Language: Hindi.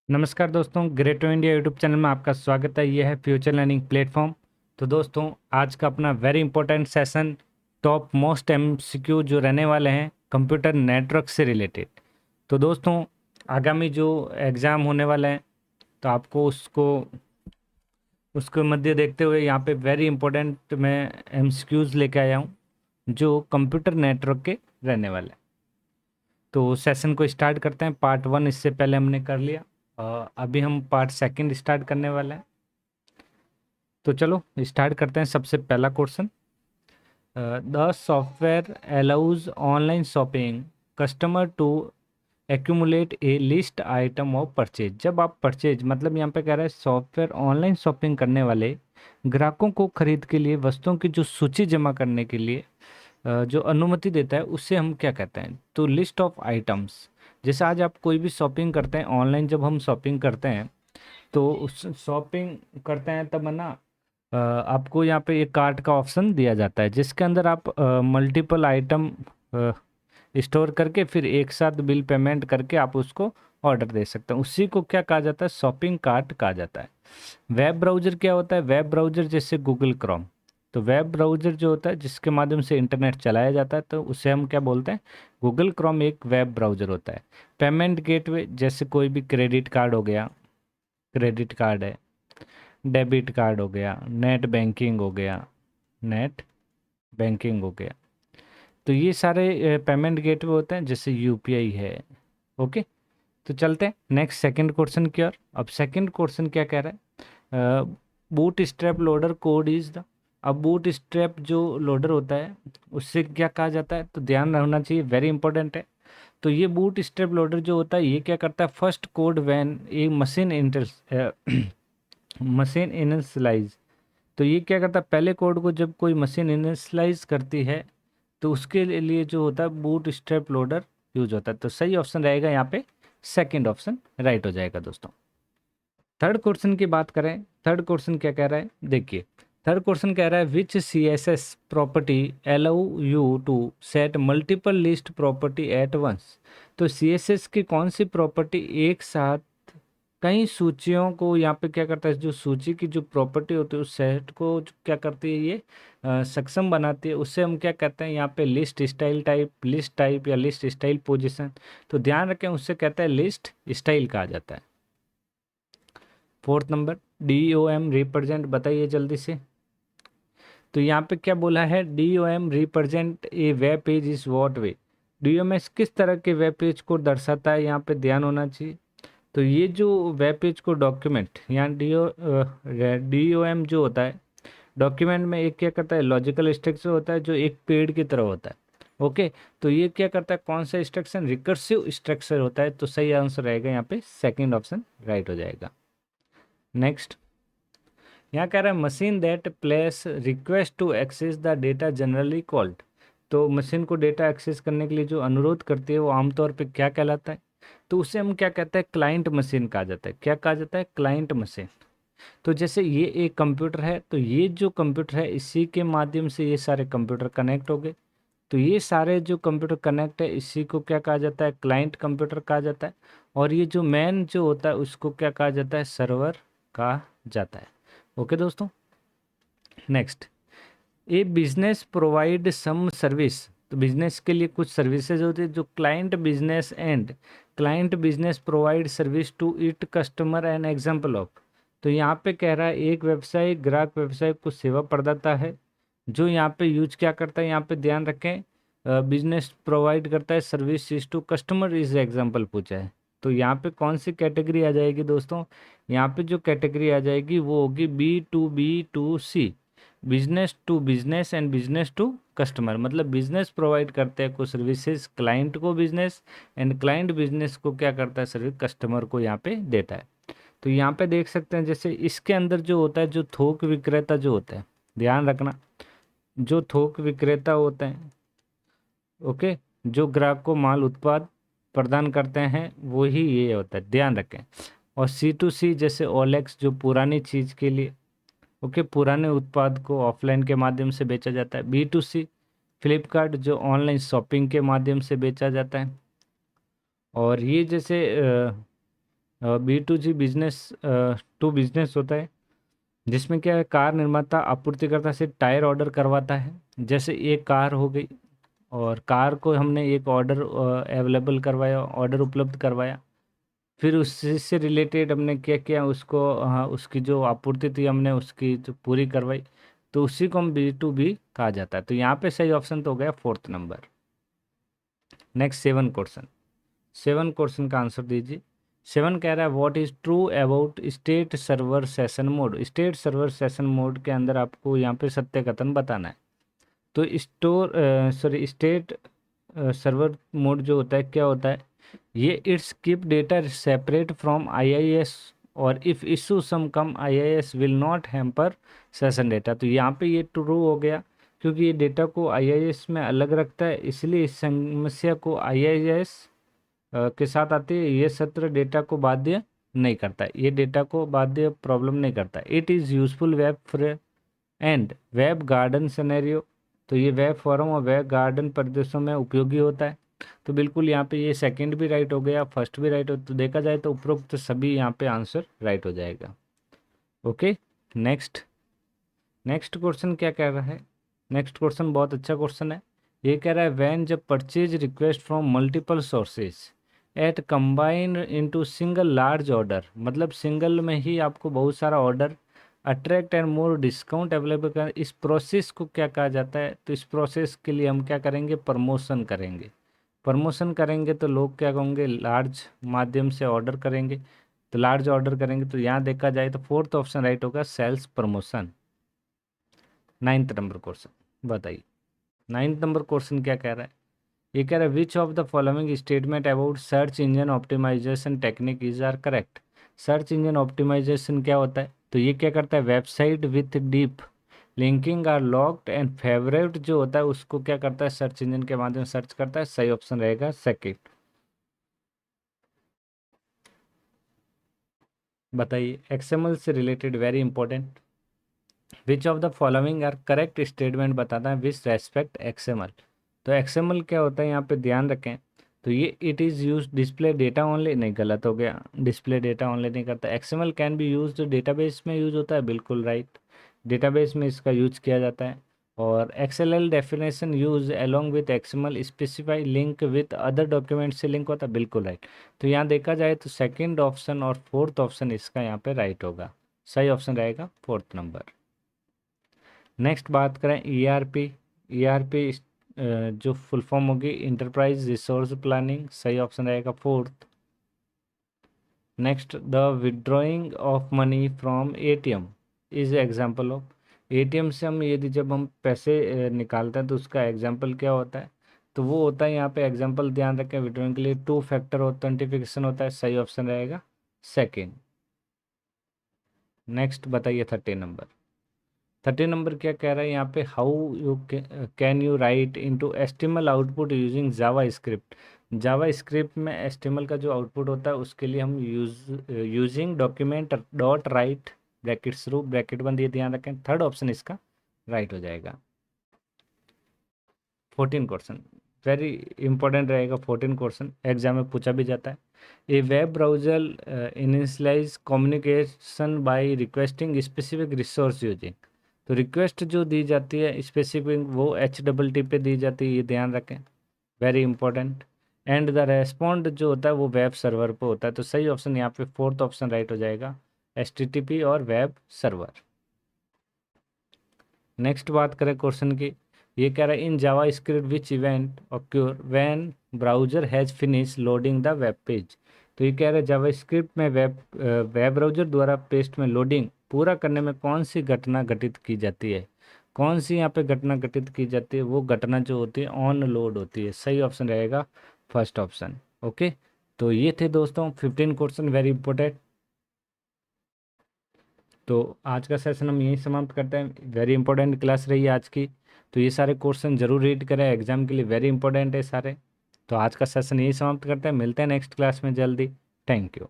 नमस्कार दोस्तों, great to India YouTube channel में आपका स्वागत है। यह है फ्यूचर लर्निंग प्लेटफॉर्म। तो दोस्तों, आज का अपना very important session top most MCQ जो रहने वाले हैं कंप्यूटर नेटवर्क से रिलेटेड। तो दोस्तों, आगामी जो एग्ज़ाम होने वाले हैं तो आपको उसको मध्य देखते हुए यहाँ पे वेरी इंपॉर्टेंट मैं एमसीक्यूज़ लेके आया हूँ जो कंप्यूटर नेटवर्क के रहने वाले हैं। तो सेशन को स्टार्ट करते हैं। पार्ट 1 इससे पहले हमने कर लिया। अभी हम पार्ट सेकंड स्टार्ट करने वाले हैं। तो चलो स्टार्ट करते हैं। सबसे पहला question, the software allows online shopping customer to accumulate a list item of purchase. जब आप परचेज मतलब यहाँ पे कह रहा है सॉफ्टवेयर ऑनलाइन शॉपिंग करने वाले ग्राहकों को खरीद के लिए वस्तुओं की जो सूची जमा करने के लिए जो अनुमति देता है उससे हम क्या कहते हैं? तो लिस्ट ऑफ आइटम्स। जैसे आज आप कोई भी शॉपिंग करते हैं ऑनलाइन, जब हम शॉपिंग करते हैं तो उस शॉपिंग करते हैं तब है ना, आपको यहाँ पे एक कार्ट का ऑप्शन दिया जाता है जिसके अंदर आप मल्टीपल आइटम स्टोर करके फिर एक साथ बिल पेमेंट करके आप उसको ऑर्डर दे सकते हैं। उसी को क्या कहा जाता है? शॉपिंग कार्ट कहा जाता है। वेब ब्राउज़र क्या होता है? वेब ब्राउज़र जैसे गूगल क्रोम। तो वेब ब्राउज़र जो होता है जिसके माध्यम से इंटरनेट चलाया जाता है तो उसे हम क्या बोलते हैं? गूगल क्रोम एक वेब ब्राउज़र होता है। पेमेंट गेटवे जैसे कोई भी क्रेडिट कार्ड हो गया, क्रेडिट कार्ड है, डेबिट कार्ड हो गया, नेट बैंकिंग हो गया, नेट बैंकिंग हो गया। तो ये सारे पेमेंट गेटवे होते हैं जैसे यूपीआई है। ओके, तो चलते हैं नेक्स्ट सेकंड क्वेश्चन की ओर। अब सेकंड क्वेश्चन क्या कह रहा है? Boot strap loader code is the. अब बूट स्ट्रैप जो लोडर होता है उससे क्या कहा जाता है? तो ध्यान रखना चाहिए, वेरी इंपॉर्टेंट है। तो ये बूट स्ट्रैप लोडर जो होता है ये क्या करता है? फर्स्ट कोड वैन एक मशीन इंटर मशीन इनिशियलाइज। तो ये क्या करता है? पहले कोड को जब कोई मशीन इनिशियलाइज करती है तो उसके लिए जो होता है बूट स्ट्रैप लोडर यूज होता है। तो सही ऑप्शन रहेगा यहाँ पे सेकंड ऑप्शन राइट हो जाएगा दोस्तों। थर्ड क्वेश्चन की बात करें, थर्ड क्वेश्चन क्या कह रहा है देखिए। थर्ड क्वेश्चन कह रहा है which C S S property allow you to set multiple list property at once. तो सी एस एस की कौन सी प्रॉपर्टी एक साथ कई सूचियों को यहाँ पे क्या करता है? जो सूची की जो प्रॉपर्टी होती है उस सेट को क्या करती है ये? सक्षम बनाती है। उससे हम क्या कहते हैं यहाँ पे? List style type, list type या लिस्ट स्टाइल पोजीशन। तो ध्यान रखें, उससे कहते हैं लिस्ट स्टाइल कहा जाता है। Fourth number, D O M represent, बताइए जल्दी से। तो यहाँ पे क्या बोला है? D O M represent a web page is what way. D O M S किस तरह के वेब पेज को दर्शाता है? यहाँ पे ध्यान होना चाहिए। तो ये जो वेब पेज को डॉक्यूमेंट, यहाँ डी ओ एम जो होता है डॉक्यूमेंट में एक क्या करता है? लॉजिकल स्ट्रक्चर होता है जो एक पेड़ की तरह होता है। ओके, तो ये क्या करता है? कौन सा स्ट्रक्चर? रिकर्सिव स्ट्रक्चर होता है। तो सही आंसर रहेगा यहाँ पे सेकंड ऑप्शन राइट हो जाएगा। नेक्स्ट, यहाँ कह रहा है machine that place request to access the data generally called. तो मशीन को डेटा एक्सेस करने के लिए जो अनुरोध करती है वो आमतौर पे क्या कहलाता है? तो उसे हम क्या कहते हैं? क्लाइंट मशीन कहा जाता है। क्या कहा जाता है? Client machine. तो जैसे ये एक कंप्यूटर है तो ये जो कंप्यूटर है इसी के माध्यम से ये सारे कंप्यूटर कनेक्ट हो गए। तो ये सारे जो कंप्यूटर कनेक्ट है इसी को क्या कहा जाता है? क्लाइंट कंप्यूटर कहा जाता है। और ये जो मैन जो होता है उसको क्या कहा जाता है? सर्वर कहा जाता है। ओके दोस्तों, next, a business provide some service. तो बिजनेस के लिए कुछ सर्विसेज होती है जो client business provide service to it customer an example of. तो यहाँ पे कह रहा है एक व्यवसाय ग्राहक व्यवसाय को सेवा प्रदाता है जो यहाँ पे यूज क्या करता है? यहाँ पे ध्यान रखें, बिजनेस प्रोवाइड करता है service to customer is example पूछा है। तो यहाँ पे कौन सी कैटेगरी आ जाएगी दोस्तों? यहाँ पे जो कैटेगरी आ जाएगी वो होगी B2B2C, business to business and business to customer. मतलब बिजनेस प्रोवाइड करते हैं कुछ सर्विसेज क्लाइंट को बिजनेस, एंड क्लाइंट बिजनेस को क्या करता है? सर्विस कस्टमर को यहाँ पे देता है। तो यहाँ पे देख सकते हैं जैसे इसके अंदर जो होता है जो थोक विक्रेता जो होता है, ध्यान रखना, जो थोक विक्रेता होते हैं, ओके, जो ग्राहक को माल उत्पाद प्रदान करते हैं वही ये होता है, ध्यान रखें। और C2C जैसे OLX जो पुरानी चीज़ के लिए, ओके, पुराने उत्पाद को ऑफलाइन के माध्यम से बेचा जाता है। B2C फ्लिपकार्ट जो ऑनलाइन शॉपिंग के माध्यम से बेचा जाता है। और ये जैसे B2G बिजनेस टू बिजनेस होता है, जिसमें क्या है, कार निर्माता आपूर्तिकर्ता से टायर ऑर्डर करवाता है। जैसे एक कार हो गई, और कार को हमने एक ऑर्डर अवेलेबल करवाया, ऑर्डर उपलब्ध करवाया, फिर उससे से रिलेटेड हमने क्या किया, उसको उसकी जो आपूर्ति थी हमने उसकी जो पूरी करवाई, तो उसी को हम B2B कहा जाता है। तो यहाँ पे सही ऑप्शन तो हो गया 4th number. Next 7 question, 7 question का आंसर दीजिए। 7 कह रहा है what is true about state server session mode. State server session mode के अंदर आपको यहाँ पे सत्य कथन बताना है। तो स्टेट सर्वर मोड जो होता है क्या होता है, ये it's keep data separate from IIS, और if issue some come IIS will not hamper session data. तो यहाँ पे ये ट्रू हो गया, क्योंकि ये डेटा को आईआईएस में अलग रखता है, इसलिए इस समस्या को आईआईएस के साथ आती है। ये सत्र डेटा को बाध्य नहीं करता, ये डेटा को बाध्य प्रॉब्लम नहीं करता। इट इज़ यूजफुल वेब फ्रे एंड वेब गार्डन सिनेरियो। तो ये वेब फॉरम और वेब गार्डन परिदृश्यों में उपयोगी होता है। तो बिल्कुल यहाँ पे ये सेकंड भी राइट हो गया, फर्स्ट भी राइट हो, तो देखा जाए तो उपरोक्त सभी यहाँ पे आंसर राइट हो जाएगा। ओके, नेक्स्ट नेक्स्ट क्वेश्चन क्या कह रहा है। नेक्स्ट क्वेश्चन बहुत अच्छा क्वेश्चन है। ये कह रहा है व्हेन जब purchase request from multiple sources eight combine into single large order, मतलब सिंगल में ही आपको बहुत सारा order attract and more discount available कर, इस प्रोसेस को क्या कहा जाता है। तो इस प्रोसेस के लिए हम क्या करेंगे, प्रमोशन करेंगे। प्रमोशन करेंगे तो लोग क्या कहोगे, लार्ज माध्यम से ऑर्डर करेंगे, तो लार्ज ऑर्डर करेंगे। तो यहाँ देखा जाए तो 4th ऑप्शन राइट होगा, sales promotion. 9th number question बताइए। 9th नंबर क्वेश्चन क्या कह रहा है। ये कह रहा है which of the following statement about search engine optimisation technique is are correct. Search engine optimisation क्या होता है, तो ये क्या करता है, website with deep linking are locked and favourite जो होता है उसको क्या करता है, सर्च इंजन के माध्यम से सर्च करता है। सही ऑप्शन रहेगा सेकेंड। बताइए, एक्सएमएल से related very important, which of the following are correct statement बताता है विच रेस्पेक्ट एक्सएमएल। तो एक्सएमएल क्या होता है यहाँ पे ध्यान रखें। तो ये it is use display data only, नहीं गलत हो गया, डिस्प्ले डेटा ओनली नहीं करता। XML can be use database में यूज होता है, बिल्कुल राइट, डेटाबेस में इसका यूज किया जाता है। और XLL definition use along with XML specify link with other document से लिंक होता है, बिल्कुल राइट। तो यहाँ देखा जाए तो सेकेंड ऑप्शन और 4th ऑप्शन इसका यहाँ पे राइट होगा। सही ऑप्शन रहेगा 4th नंबर। नेक्स्ट बात करें ईआरपी। ईआरपी जो फुल फॉर्म होगी इंटरप्राइज रिसोर्स प्लानिंग, सही ऑप्शन रहेगा 4th। Next, the withdrawing of money from ATM is example of. ATM से हम यदि जब हम पैसे निकालते हैं तो उसका एग्जाम्पल क्या होता है, तो वो होता है यहाँ पे एग्जाम्पल ध्यान रखें, विड्रॉइंग के लिए 2 फैक्टर ऑथेंटिफिकेशन होता है। सही ऑप्शन रहेगा सेकेंड। नेक्स्ट बताइए 30 नंबर। 30 नंबर क्या कह रहा है यहाँ पे, how you can you right into HTML output using Java script. Java script में एचटीएमएल का जो आउटपुट होता है उसके लिए हम using document dot right bracket through bracket बंद, ये ध्यान रखें। थर्ड ऑप्शन इसका राइट हो जाएगा। 14 क्वेश्चन वेरी इंपॉर्टेंट रहेगा। 14 क्वेश्चन एग्जाम में पूछा भी जाता है। A web browser initialize communication by requesting specific resource using. तो रिक्वेस्ट जो दी जाती है स्पेसिफिक वो HTTP पे दी जाती है, ये ध्यान रखें, very important. And the respond जो होता है वो वेब सर्वर पे होता है। तो सही ऑप्शन यहाँ पे 4th ऑप्शन राइट हो जाएगा, HTTP और वेब सर्वर। नेक्स्ट बात करें क्वेश्चन की। ये कह रहा है in JavaScript which event occur when browser has finish loading the web page. तो ये कह रहा है जावा स्क्रिप्ट में वेब ब्राउजर द्वारा पेज में लोडिंग पूरा करने में कौन सी घटना घटित की जाती है। कौन सी यहाँ पे घटना घटित की जाती है, वो घटना जो होती है ऑन लोड होती है। सही ऑप्शन रहेगा फर्स्ट ऑप्शन। ओके, तो ये थे दोस्तों 15 क्वेश्चन वेरी इंपॉर्टेंट। तो आज का सेशन हम यहीं समाप्त करते हैं। वेरी इंपॉर्टेंट क्लास रही है आज की, तो ये सारे क्वेश्चन जरूर रीड करें, एग्जाम के लिए वेरी इंपॉर्टेंट है सारे। तो आज का सेशन यहीं समाप्त करते हैं, मिलते हैं नेक्स्ट क्लास में जल्दी। Thank you.